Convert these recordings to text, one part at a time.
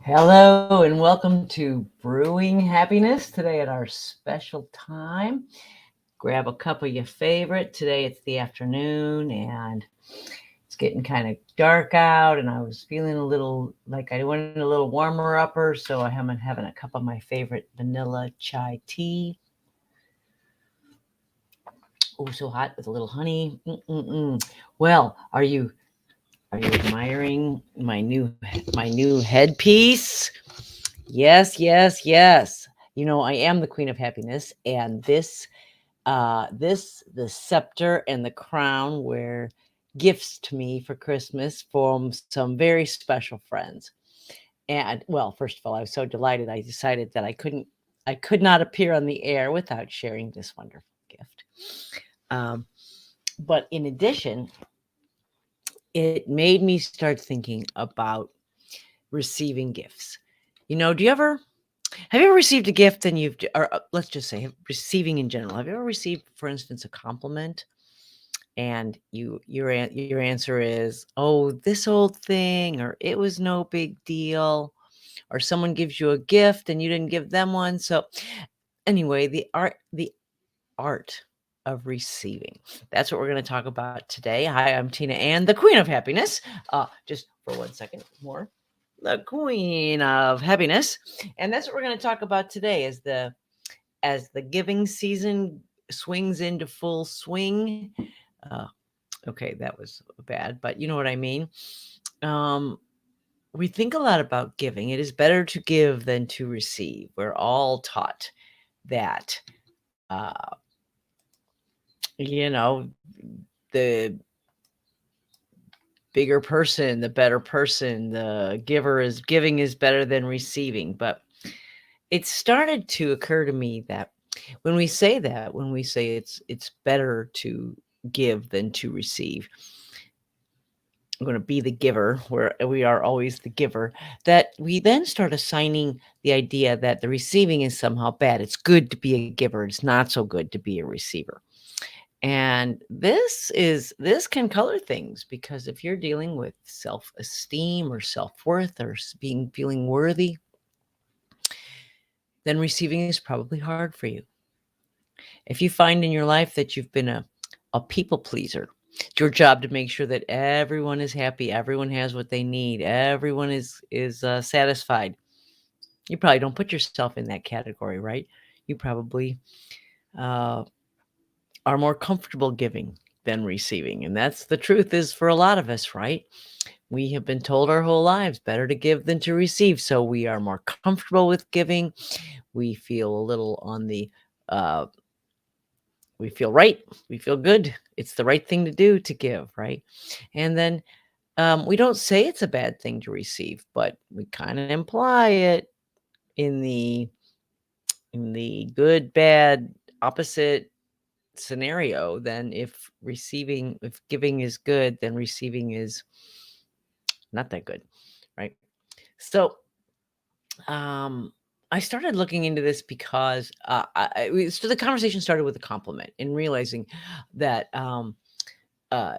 Hello and welcome to Brewing Happiness. Today at our special time, grab a cup of your favorite. Today it's the afternoon and it's getting kind of dark out, and I was feeling a little like I wanted a little warmer upper, so I am having a cup of my favorite vanilla chai tea. Oh, so hot with a little honey. Well, are you admiring my new headpiece? Yes, yes, yes. I am the Queen of Happiness, and the scepter and the crown were gifts to me for Christmas from some very special friends. And well, first of all, I was so delighted. I decided that I could not appear on the air without sharing this wonderful gift. But in addition, it made me start thinking about receiving gifts. Do you ever have you ever received a gift and or let's just say receiving in general? Have you ever received, for instance, a compliment, and your answer is, "Oh, this old thing," or "It was no big deal," or someone gives you a gift and you didn't give them one. So, anyway, the art of receiving. That's what we're going to talk about today. Hi, I'm Tina Ann, the Queen of Happiness. Just for 1 second more, the Queen of Happiness, and that's what we're going to talk about today. As the giving season swings into full swing. Uh, okay, that was bad, but you know what I mean. We think a lot about giving. It is better to give than to receive. We're all taught that. You know, the bigger person, the better person, the giving is better than receiving. But it started to occur to me that when we say it's better to give than to receive, I'm going to be the giver, where we are always the giver, that we then start assigning the idea that the receiving is somehow bad. It's good to be a giver. It's not so good to be a receiver. And this can color things, because if you're dealing with self-esteem or self-worth or feeling worthy, then receiving is probably hard for you. If you find in your life that you've been a people pleaser, it's your job to make sure that everyone is happy, everyone has what they need, everyone is satisfied. You probably don't put yourself in that category, right? You probably are more comfortable giving than receiving, and that's the truth is for a lot of us, right? We have been told our whole lives better to give than to receive, so we are more comfortable with giving. We feel a little on the we feel right. We feel good. It's the right thing to do to give, right? And then we don't say it's a bad thing to receive, but we kind of imply it in the good, bad, opposite scenario. Then if giving is good, then receiving is not that good, right? So I started looking into this because so the conversation started with a compliment, and realizing that uh,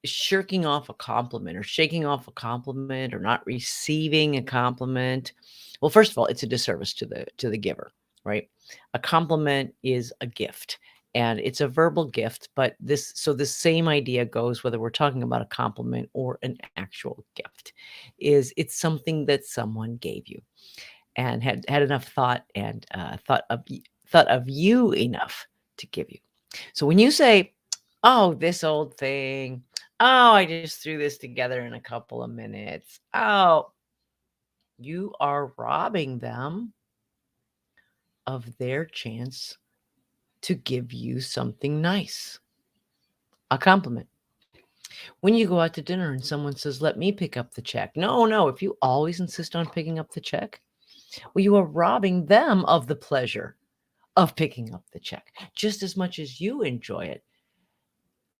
shirking off a compliment or shaking off a compliment or not receiving a compliment, well, first of all, it's a disservice to the giver, right? A compliment is a gift, and it's a verbal gift, but the same idea goes whether we're talking about a compliment or an actual gift. It's something that someone gave you and had enough thought and thought of you enough to give you. So when you say, "Oh, this old thing. Oh, I just threw this together in a couple of minutes." Oh, you are robbing them of their chance to give you something nice, a compliment. When you go out to dinner and someone says, "Let me pick up the check." No, no, if you always insist on picking up the check, well, you are robbing them of the pleasure of picking up the check just as much as you enjoy it,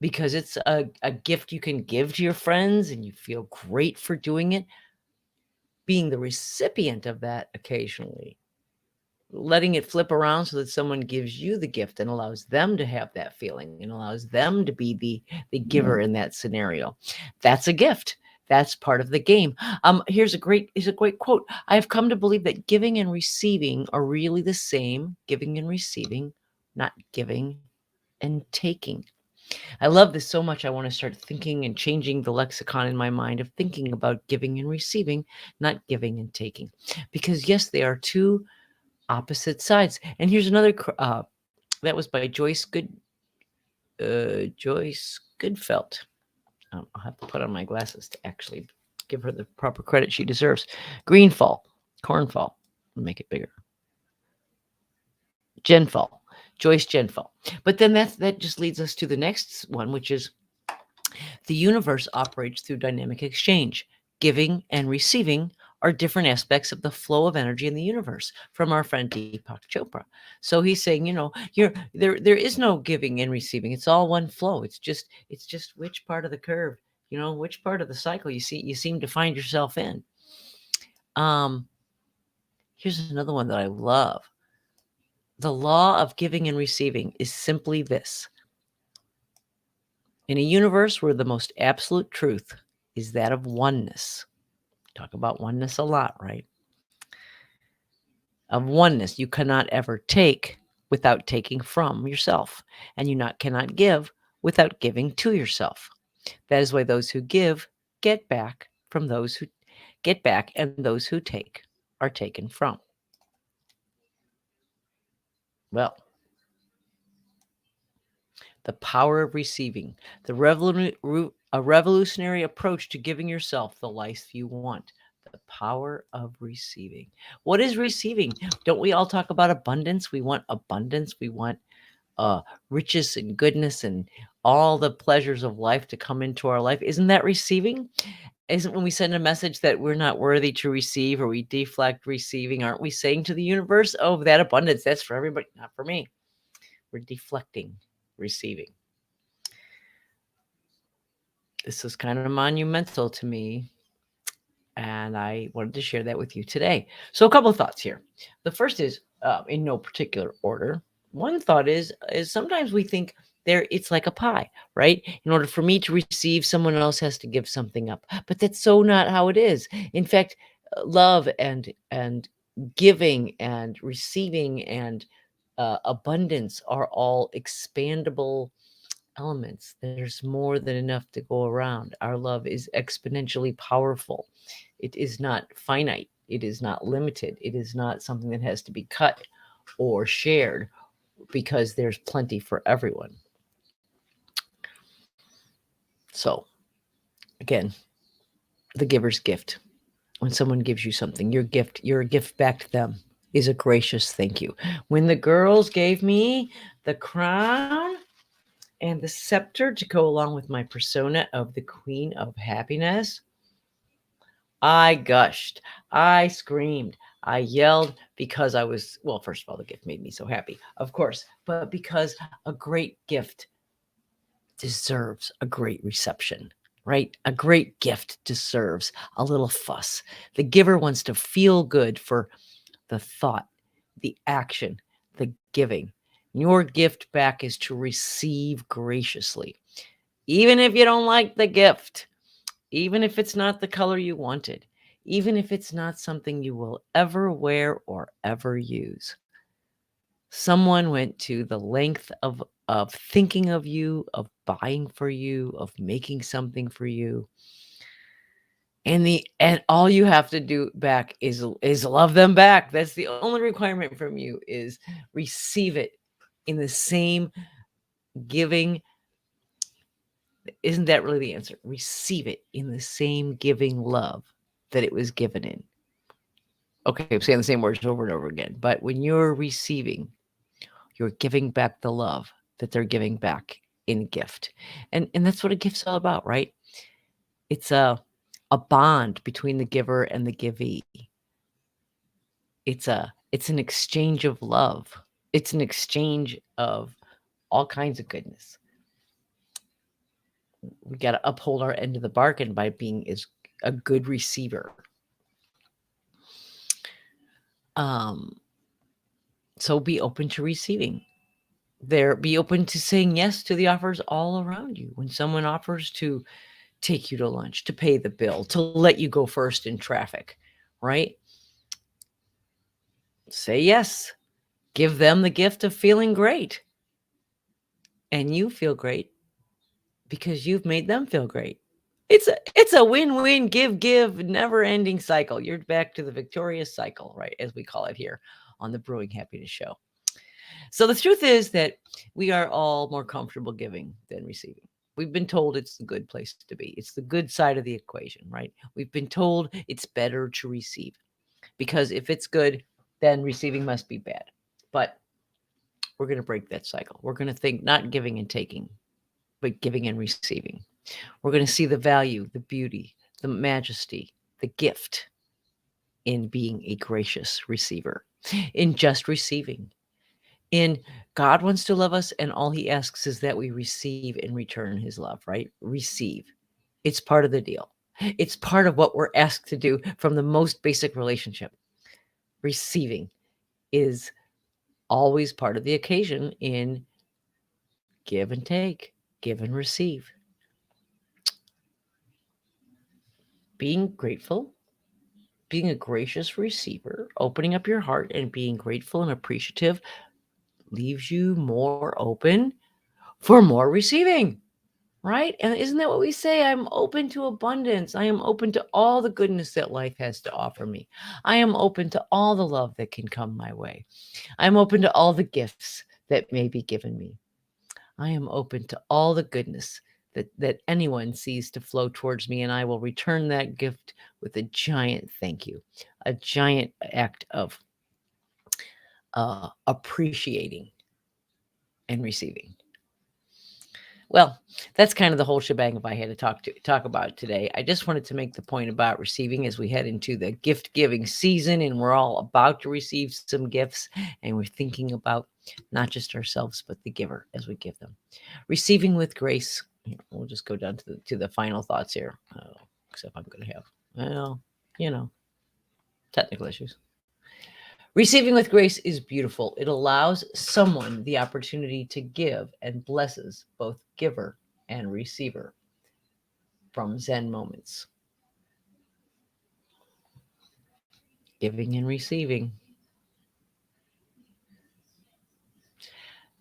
because it's a gift you can give to your friends and you feel great for doing it. Being the recipient of that occasionally, letting it flip around so that someone gives you the gift and allows them to have that feeling and allows them to be the giver in that scenario, that's a gift. That's part of the game. Here's a great quote. I have come to believe that giving and receiving are really the same. Giving and receiving, not giving and taking. I love this so much. I want to start thinking and changing the lexicon in my mind of thinking about giving and receiving, not giving and taking. Because yes, they are two opposite sides. And here's another. That was by Joyce Goodfelt. I'll have to put on my glasses to actually give her the proper credit she deserves. Greenfall, Cornfall, make it bigger. Genfall, Joyce Genfall. But then that just leads us to the next one, which is the universe operates through dynamic exchange. Giving and receiving are different aspects of the flow of energy in the universe, from our friend Deepak Chopra. So he's saying, there is no giving and receiving. It's all one flow. It's just which part of the curve, which part of the cycle you seem to find yourself in. Here's another one that I love. The law of giving and receiving is simply this. In a universe where the most absolute truth is that of oneness. Talk about oneness a lot, right? Of oneness, you cannot ever take without taking from yourself, and you cannot give without giving to yourself. That is why those who give get back from those who get back, and those who take are taken from. Well, the power of receiving, a revolutionary approach to giving yourself the life you want. The power of receiving. What is receiving? Don't we all talk about abundance? We want abundance. We want riches and goodness and all the pleasures of life to come into our life. Isn't that receiving? Isn't when we send a message that we're not worthy to receive, or we deflect receiving, aren't we saying to the universe, oh, that abundance, that's for everybody, not for me? We're deflecting receiving. This is kind of monumental to me, and I wanted to share that with you today. So a couple of thoughts here. The first is, in no particular order, one thought is sometimes we think it's like a pie, right? In order for me to receive, someone else has to give something up. But that's so not how it is. In fact, love and giving and receiving and abundance are all expandable elements. There's more than enough to go around. Our love is exponentially powerful. It is not finite. It is not limited. It is not something that has to be cut or shared, because there's plenty for everyone. So, again, the giver's gift. When someone gives you something, your gift back to them is a gracious thank you. When the girls gave me the crown and the scepter to go along with my persona of the Queen of Happiness, I gushed, I screamed, I yelled, because I was, well, first of all, the gift made me so happy, of course, but because a great gift deserves a great reception, right? A great gift deserves a little fuss. The giver wants to feel good for the thought, the action, the giving. Your gift back is to receive graciously. Even if you don't like the gift, even if it's not the color you wanted, even if it's not something you will ever wear or ever use. Someone went to the length of thinking of you, of buying for you, of making something for you. And all you have to do back is love them back. That's the only requirement from you, is receive it in the same giving. Isn't that really the answer? Receive it in the same giving love that it was given in. Okay, I'm saying the same words over and over again. But when you're receiving, you're giving back the love that they're giving back in gift. And that's what a gift's all about, right? It's a bond between the giver and the givee. It's an exchange of love. It's an exchange of all kinds of goodness. We got to uphold our end of the bargain by being a good receiver. So be open to receiving. Be open to saying yes to the offers all around you. When someone offers to take you to lunch, to pay the bill, to let you go first in traffic, right? Say yes. Give them the gift of feeling great. And you feel great because you've made them feel great. It's a win-win, give, never-ending cycle. You're back to the victorious cycle, right, as we call it here on the Brewing Happiness Show. So the truth is that we are all more comfortable giving than receiving. We've been told it's the good place to be. It's the good side of the equation, right? We've been told it's better to receive because if it's good, then receiving must be bad. But we're going to break that cycle. We're going to think not giving and taking, but giving and receiving. We're going to see the value, the beauty, the majesty, the gift in being a gracious receiver, in just receiving. In God wants to love us, and all he asks is that we receive in return his love, right? Receive. It's part of the deal. It's part of what we're asked to do from the most basic relationship. Receiving is always part of the occasion in give and take, give and receive. Being grateful, being a gracious receiver, opening up your heart and being grateful and appreciative leaves you more open for more receiving, right? And isn't that what we say? I'm open to abundance. I am open to all the goodness that life has to offer me. I am open to all the love that can come my way. I'm open to all the gifts that may be given me. I am open to all the goodness that anyone sees to flow towards me, and I will return that gift with a giant thank you, a giant act of appreciating and receiving. Well, that's kind of the whole shebang if I had to talk about it today. I just wanted to make the point about receiving as we head into the gift giving season, and we're all about to receive some gifts, and we're thinking about not just ourselves but the giver as we give them. Receiving with grace. We'll just go down to the final thoughts here. Except I'm going to have, well, technical issues. Receiving with grace is beautiful. It allows someone the opportunity to give and blesses both giver and receiver. From Zen Moments. Giving and receiving.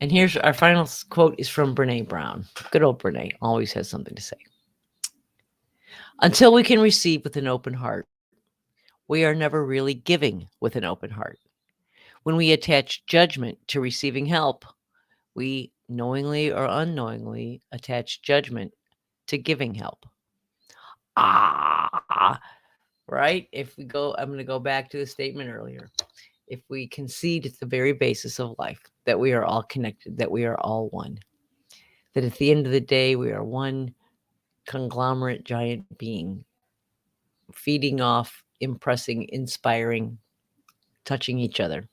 And here's our final quote is from Brene Brown. Good old Brene, always has something to say. Until we can receive with an open heart, we are never really giving with an open heart. When we attach judgment to receiving help, we knowingly or unknowingly attach judgment to giving help. Right? I'm going to go back to the statement earlier. If we concede at the very basis of life that we are all connected, that we are all one, that at the end of the day, we are one conglomerate giant being, feeding off, impressing, inspiring, touching each other.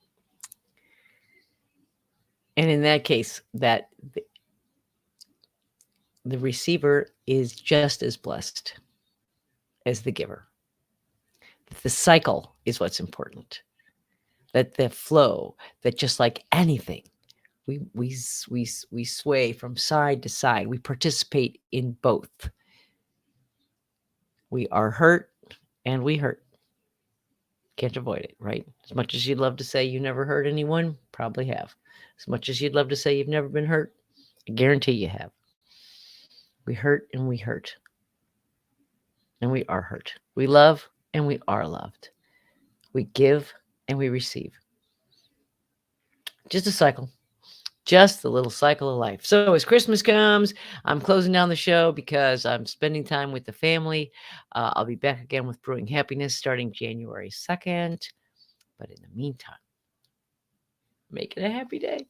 And in that case, that the receiver is just as blessed as the giver. The cycle is what's important. That the flow, that just like anything, we sway from side to side. We participate in both. We are hurt and we hurt. Can't avoid it, right? As much as you'd love to say you never hurt anyone, probably have. As much as you'd love to say you've never been hurt, I guarantee you have. We hurt and we hurt. And we are hurt. We love and we are loved. We give and we receive. Just a cycle. Just the little cycle of life. So as Christmas comes, I'm closing down the show because I'm spending time with the family. I'll be back again with Brewing Happiness starting January 2nd. But in the meantime, make it a happy day.